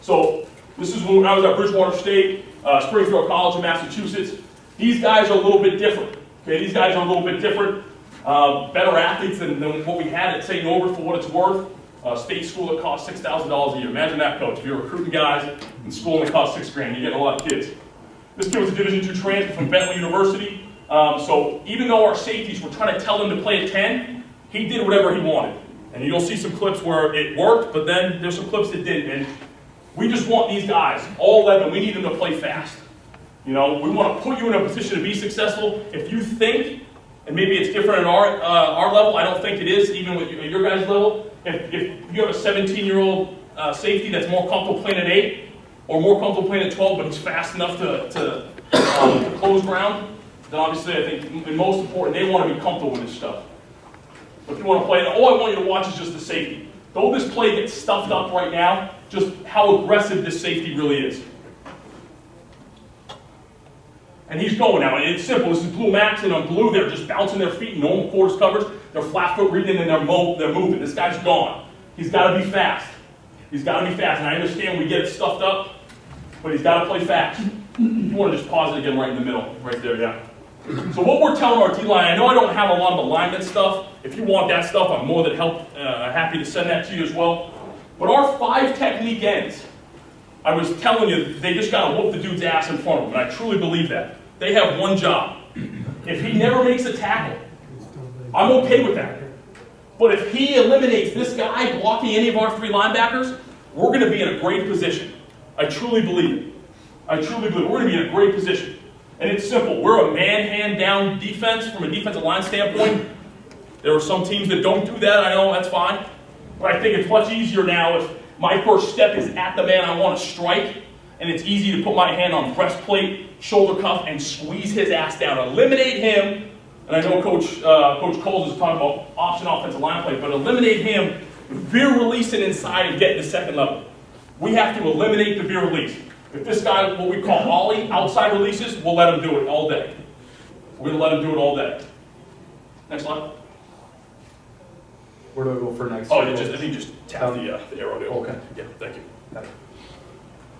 So this is when I was at Bridgewater State, Springfield College in Massachusetts. These guys are a little bit different. Okay, these guys are a little bit different. Better athletes than what we had at St. Norbert for what it's worth. State school that costs $6,000 a year. Imagine that, coach. If you're recruiting guys in school and it costs $6 grand, you're getting a lot of kids. This kid was a Division II transfer from Bentley University. So even though our safeties were trying to tell him to play at 10, he did whatever he wanted. And you'll see some clips where it worked, but then there's some clips that didn't. And we just want these guys, all 11, we need them to play fast. You know, we want to put you in a position to be successful. If you think, and maybe it's different at our level, I don't think it is, even with your guys' level. If you have a 17-year-old safety that's more comfortable playing at 8, or more comfortable playing at 12, but he's fast enough to close ground, then obviously I think, and most important, they want to be comfortable with this stuff. But if you want to play, all I want you to watch is just the safety. Though this play gets stuffed up right now, just how aggressive this safety really is. And he's going now, and it's simple. This is blue max, and on blue, they're just bouncing their feet, normal quarters coverage. They're flat foot reading, and they're moving. This guy's gone. He's got to be fast. He's got to be fast. And I understand we get it stuffed up, but he's got to play fast. You want to just pause it again right in the middle, right there, yeah. So what we're telling our D-line, I know I don't have a lot of alignment stuff. If you want that stuff, I'm more than happy to send that to you as well. But our 5 technique ends, I was telling you, they just got to whoop the dude's ass in front of them, and I truly believe that. They have one job. If he never makes a tackle, I'm okay with that. But if he eliminates this guy blocking any of our 3 linebackers, we're going to be in a great position. I truly believe it. I truly believe it. We're going to be in a great position. And it's simple. We're a man-hand-down defense from a defensive line standpoint. There are some teams that don't do that. I know, that's fine. But I think it's much easier now if my first step is at the man I want to strike, and it's easy to put my hand on breastplate, shoulder cuff, and squeeze his ass down. Eliminate him, and I know Coach Coles is talking about option offensive line play, but eliminate him, veer release it inside and get to second level. We have to eliminate the veer release. If this guy, what we call ollie, outside releases, we'll let him do it all day. We're going to let him do it all day. Next slide. Where do I go for next? Oh, I think just tap the arrow there. Okay. Yeah, thank you.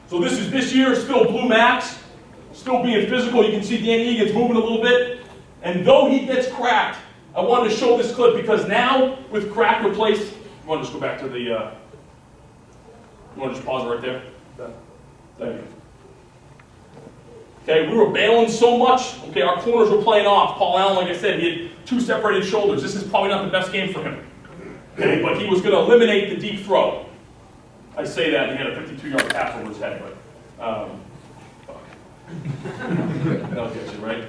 So this year, still blue max, still being physical. You can see Danny Egan's moving a little bit. And though he gets cracked, I wanted to show this clip because now with crack replaced, you want to just go back to the, you want to just pause right there? Thank you. Okay, we were bailing so much. Okay, our corners were playing off. Paul Allen, like I said, he had 2 separated shoulders. This is probably not the best game for him. Okay, but he was going to eliminate the deep throw. I say that, and he had a 52-yard pass over his head, but that'll get you, right?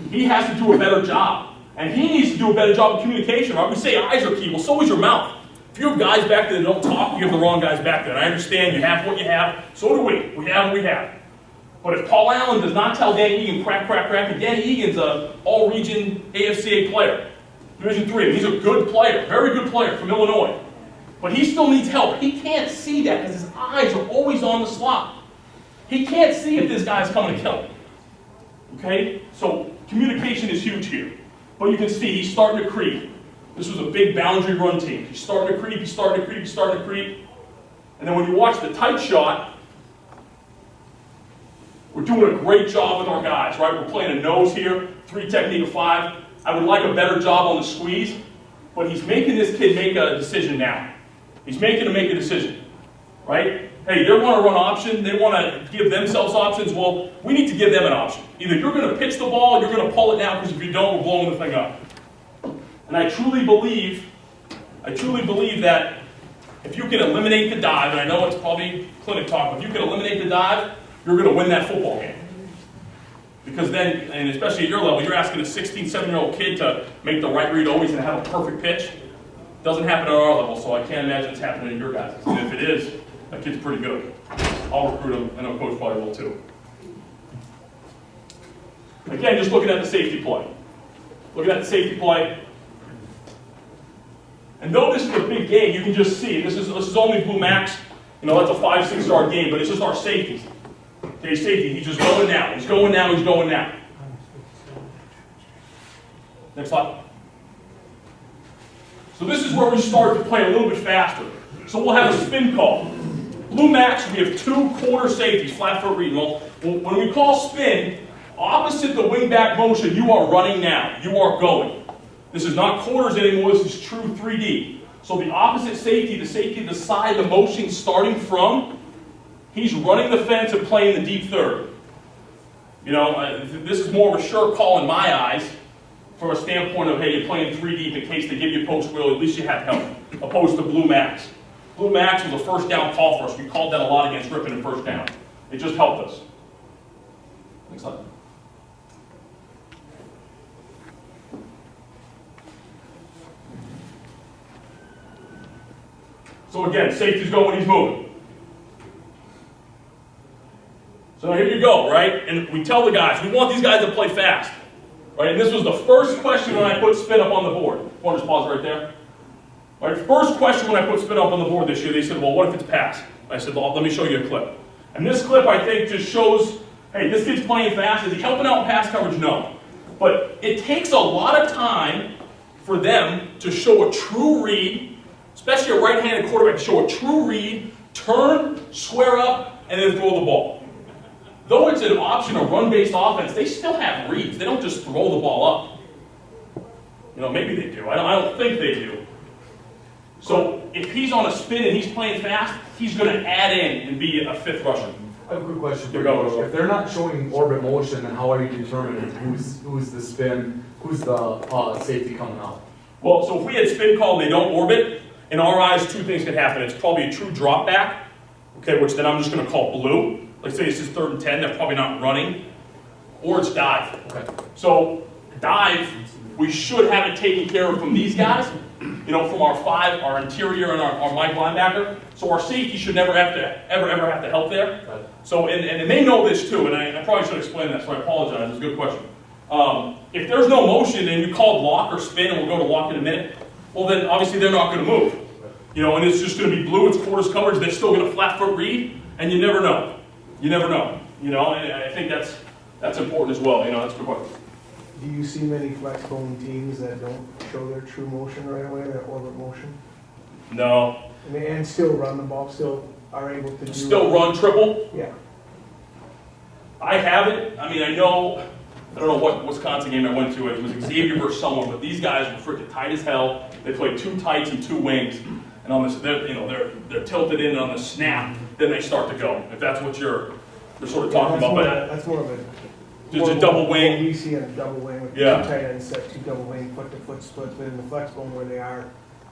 He has to do a better job, and he needs to do a better job of communication. Right? We say eyes are key. Well, so is your mouth. If you have guys back there that don't talk, you have the wrong guys back there. And I understand you have what you have. So do we. We have what we have. But if Paul Allen does not tell Danny Egan crack, and Danny Egan's an all-region AFCA player, Division III, he's a good player, very good player from Illinois. But he still needs help. He can't see that because his eyes are always on the slot. He can't see if this guy's coming to kill him. Okay? So communication is huge here. But you can see he's starting to creep. This was a big boundary run team. He's starting to creep, he's starting to creep, he's starting to creep. And then when you watch the tight shot, we're doing a great job with our guys, right? We're playing a nose here, 3 technique of 5. I would like a better job on the squeeze, but he's making this kid make a decision now. He's making him make a decision, right? Hey, they want to run option, they want to give themselves options. Well, we need to give them an option. Either you're going to pitch the ball, or you're going to pull it now, because if you don't, we're blowing the thing up. And I truly believe that if you can eliminate the dive, and I know it's probably clinic talk, but if you can eliminate the dive, you're going to win that football game. Because then, and especially at your level, you're asking a 16, 17-year-old kid to make the right read always and have a perfect pitch. It doesn't happen at our level, so I can't imagine it's happening at your guys'. And if it is, that kid's pretty good. I'll recruit him, and a coach probably will too. Again, just looking at the safety play. Looking at the safety play. And though this is a big game, you can just see, this is only blue max. You know, that's a 5-6 yard game, but it's just our safeties. Okay, safety, he's just going now. He's going now, he's going now. Next slide. So this is where we start to play a little bit faster. So we'll have a spin call. Blue Max, we have 2 quarter safeties, flat foot read. Well, when we call spin, opposite the wing back motion, you are running now. You are going. This is not quarters anymore, this is true 3D. So the opposite safety, the safety the side the motion starting from, he's running the fence and playing the deep third. You know, this is more of a sure call in my eyes from a standpoint of, hey, you're playing 3 deep in case they give you post wheel, at least you have help, opposed to Blue Max. Blue Max was a first down call for us. We called that a lot against Ripon in first down. It just helped us. Next slide. So again, safety's going when he's moving. So now here you go, right? And we tell the guys, we want these guys to play fast. Right? And this was the first question when I put spin up on the board. Want to just pause right there? All right, first question when I put spin up on the board this year, they said, well, what if it's pass? I said, well, let me show you a clip. And this clip, I think, just shows, hey, this kid's playing fast. Is he helping out in pass coverage? No. But it takes a lot of time for them to show a true read, especially a right-handed quarterback, to show a true read, turn, square up, and then throw the ball. Though it's an option, a run-based offense, they still have reads. They don't just throw the ball up. You know, maybe they do. I don't think they do. So if he's on a spin and he's playing fast, he's going to add in and be a 5th rusher. I have a quick question for you. If they're not showing orbit motion, then how are you determining who's the spin, who's the safety coming out? Well, so if we had spin call and they don't orbit, in our eyes, 2 things could happen. It's probably a true drop back, okay, which then I'm just going to call blue. Like say this is 3rd and 10, they're probably not running. Or it's dive. Okay. So dive, we should have it taken care of from these guys, you know, from our 5, our interior and our Mike linebacker. So our safety should never have to, ever have to help there. Right. So, and they know this too, and I probably should explain that, so I apologize, it's a good question. If there's no motion and you call lock or spin, and we'll go to lock in a minute, well then obviously they're not going to move. You know, and it's just going to be blue, it's quarters coverage, they're still going to flat foot read, and you never know. You never know. You know, and I think that's important as well. You know, that's a good question. Do you see many flex bone teams that don't show their true motion right away, their orbit motion? No. I mean, and still run the ball, still are able to do Still run triple? Yeah. I haven't. I mean, I don't know what Wisconsin game I went to. It was Xavier versus someone, but these guys were freaking tight as hell. They played 2 tights and 2 wings, and on this, they're tilted in on the snap. Then they start to go. If that's what you're sort of talking about, but that's more of a just a double wing. We see a double wing with 2 tight ends set, 2 double wing, foot to foot splits, but in the flex bone where they are,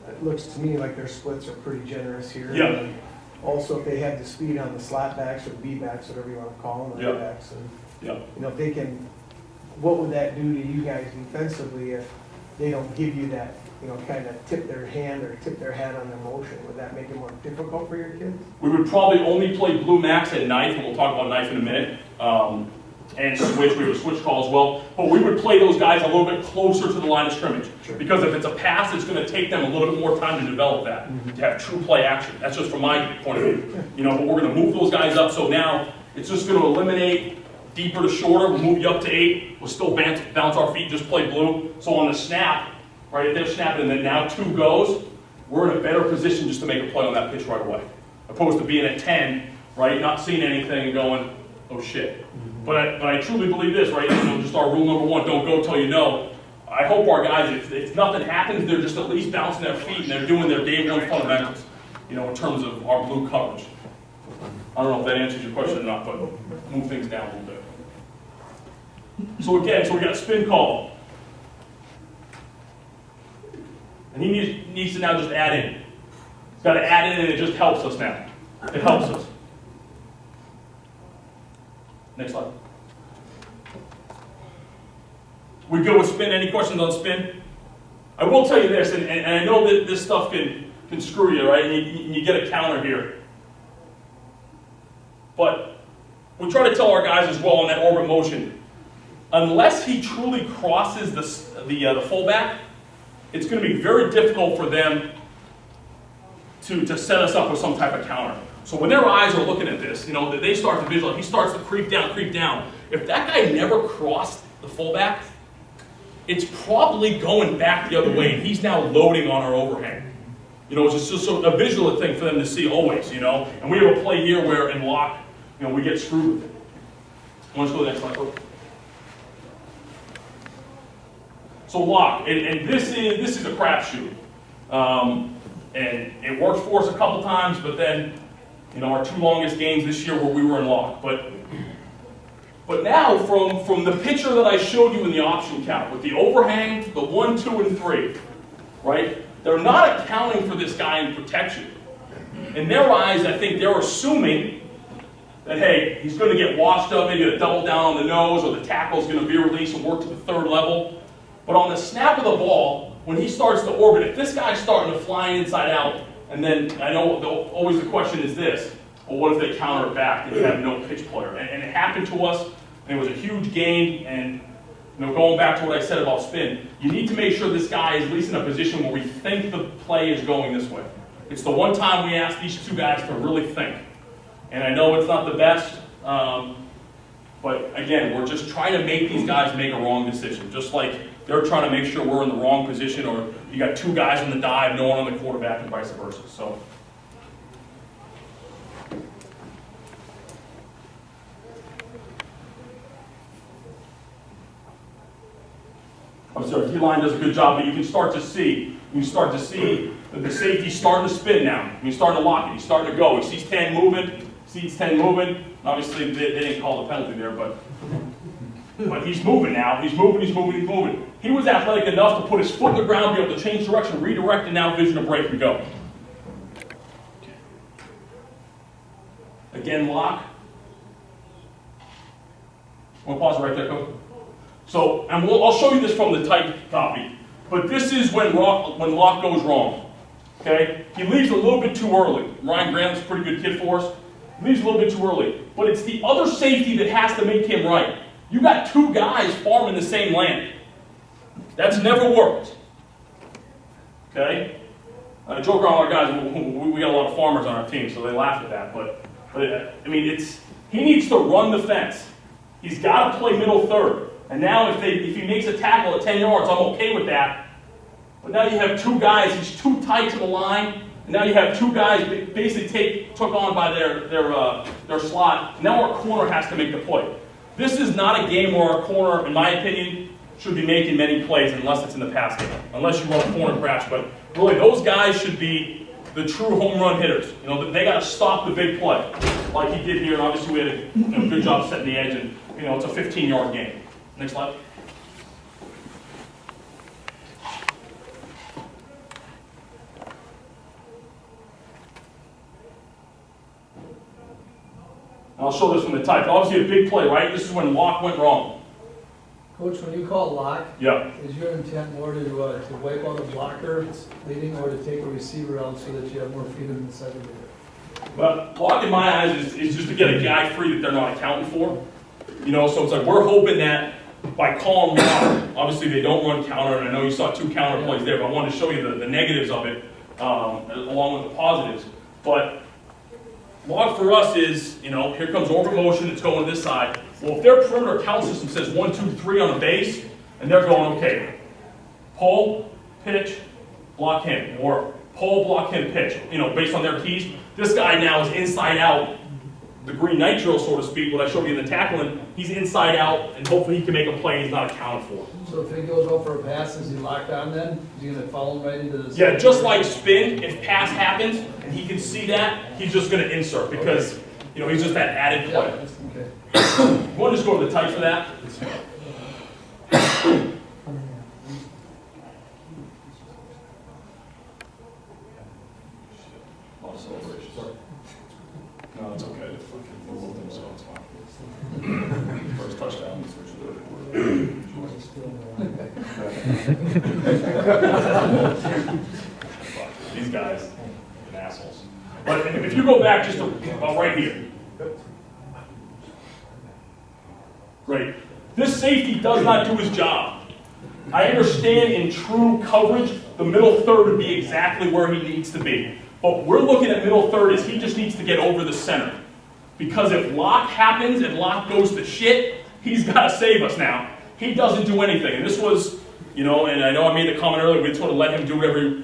it looks to me like their splits are pretty generous here. Yeah. And also, if they have the speed on the slap backs or B backs, whatever you want to call them, the Yeah. backs, and Yeah. you know, if they can, what would that do to you guys defensively if they don't give you that, you know, kind of tip their hand or tip their hat on their motion? Would that make it more difficult for your kids? We would probably only play Blue Max at knife, and we'll talk about knife in a minute. And switch, we have a switch call as well. But we would play those guys a little bit closer to the line of scrimmage. Sure. Because if it's a pass, it's going to take them a little bit more time to develop that, to have true play action. That's just from my point of view. You know, but we're going to move those guys up, so now it's just going to eliminate deeper to shorter. We'll move you up to 8. We'll still bounce our feet, just play blue. So on the snap, right, if they're snapping and then now 2 goes, we're in a better position just to make a play on that pitch right away. Opposed to being at 10, right, not seeing anything and going, oh shit. But I truly believe this, right? You know, just our rule number 1, don't go till you know. I hope our guys, if nothing happens, they're just at least bouncing their feet and they're doing their day 1 fundamentals, you know, in terms of our blue coverage. I don't know if that answers your question or not, but move things down a little bit. So again, we got a spin call. And he needs to now just add in. He's got to add in and it just helps us now. It helps us. Next slide. We good with spin? Any questions on spin? I will tell you this, and I know that this stuff can screw you, right? And you get a counter here. But we try to tell our guys as well on that orbit motion, unless he truly crosses the fullback, it's going to be very difficult for them to set us up with some type of counter. So when their eyes are looking at this, you know, they start to visualize, he starts to creep down. If that guy never crossed the fullback, it's probably going back the other way, and he's now loading on our overhang. You know, it's just a visual thing for them to see always, you know? And we have a play here where in lock, you know, we get screwed with it. Let's go to the next slide. So lock, and this is a crapshoot. And it worked for us a couple times, but then, you know, our 2 longest games this year where we were in lock. But now, from the picture that I showed you in the option count, with the overhang, the 1, 2, and 3, right? They're not accounting for this guy in protection. In their eyes, I think they're assuming that, hey, he's going to get washed up, maybe a double down on the nose, or the tackle's going to be released and work to the 3rd level. But on the snap of the ball, when he starts to orbit, if this guy's starting to fly inside out, and then I know always the question is this, well, what if they counter it back and you have no pitch player? And it happened to us, and it was a huge gain, and you know, going back to what I said about spin, you need to make sure this guy is at least in a position where we think the play is going this way. It's the one time we ask these 2 guys to really think. And I know it's not the best, but again, we're just trying to make these guys make a wrong decision, just like they're trying to make sure we're in the wrong position, or you got 2 guys on the dive, no one on the quarterback, and vice versa. So. I'm sorry, D-line does a good job, but you can start to see that the safety's starting to spin now. He's starting to lock it, he's starting to go. He sees 10 moving, Obviously, they didn't call the penalty there, but he's moving now. He's moving. He was athletic enough to put his foot in the ground, be able to change direction, redirect, and now vision of break, we go. Again, lock. Want to pause it right there, Coach? So, and I'll show you this from the typed copy, but this is when lock goes wrong. Okay? He leaves a little bit too early. Ryan Graham's a pretty good kid for us. He leaves a little bit too early. But it's the other safety that has to make him right. You got 2 guys farming the same land. That's never worked. Okay? I joke around with our guys, we got a lot of farmers on our team, so they laugh at that. But I mean, he needs to run the fence. He's got to play middle third. And now if he makes a tackle at 10 yards, I'm okay with that. But now you have 2 guys, he's too tight to the line. And now you have 2 guys basically took on by their slot. And now our corner has to make the play. This is not a game where our corner, in my opinion, should be making many plays unless it's in the pass game. Unless you run a corner crash. But really, those guys should be the true home run hitters. You know, they got to stop the big play, like he did here. And obviously, we had a good job setting the edge. And you know, it's a 15-yard game. Next slide. I'll show this from the type. Obviously a big play, right? This is when lock went wrong. Coach, when you call lock, Yeah. is your intent more to wipe out a blocker leading, or to take a receiver out so that you have more freedom in the secondary? Well, lock in my eyes is just to get a guy free that they're not accounting for. You know, so it's like we're hoping that by calling lock, obviously they don't run counter, and I know you saw 2 counter plays there, but I wanted to show you the negatives of it along with the positives. But lock for us is, you know, here comes orbit motion, it's going to this side. Well, if their perimeter count system says 1, 2, 3 on the base, and they're going, okay, pull, pitch, block him, or pull, block him, pitch, you know, based on their keys. This guy now is inside out, the green nitro, so to speak, what I showed you in the tackling, he's inside out, and hopefully he can make a play he's not accounted for. So if he goes out for a pass, is he locked on then? Is he going to follow him right into the... Yeah, just like spin, if pass happens, and he can see that, he's just going to insert, because, you know, he's just that added play. Okay. You want to just go to the type for that? No, it's okay. So it's fine. First touchdown. These guys, assholes. But if you go back just about right here. Great. This safety does not do his job. I understand in true coverage, the middle third would be exactly where he needs to be. But we're looking at middle third as he just needs to get over the center. Because if lock happens and lock goes to shit, he's got to save us now. He doesn't do anything. And this was, you know, and I know I made the comment earlier, we sort of let him do whatever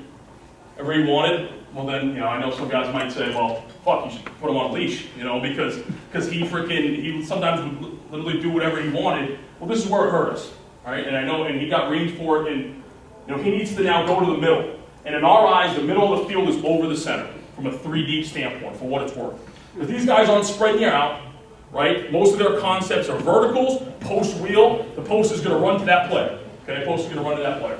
whatever he wanted, well then, you know, I know some guys might say, well, fuck, you should put him on a leash, you know, because he sometimes would literally do whatever he wanted. Well, this is where it hurt us, all right? And I know, and he got reamed for it, and, you know, he needs to now go to the middle. And in our eyes, the middle of the field is over the center, from a 3-deep standpoint, for what it's worth. Because these guys aren't spreading you out, right? Most of their concepts are verticals, post wheel, the post is gonna run to that player, okay? Post is gonna run to that player.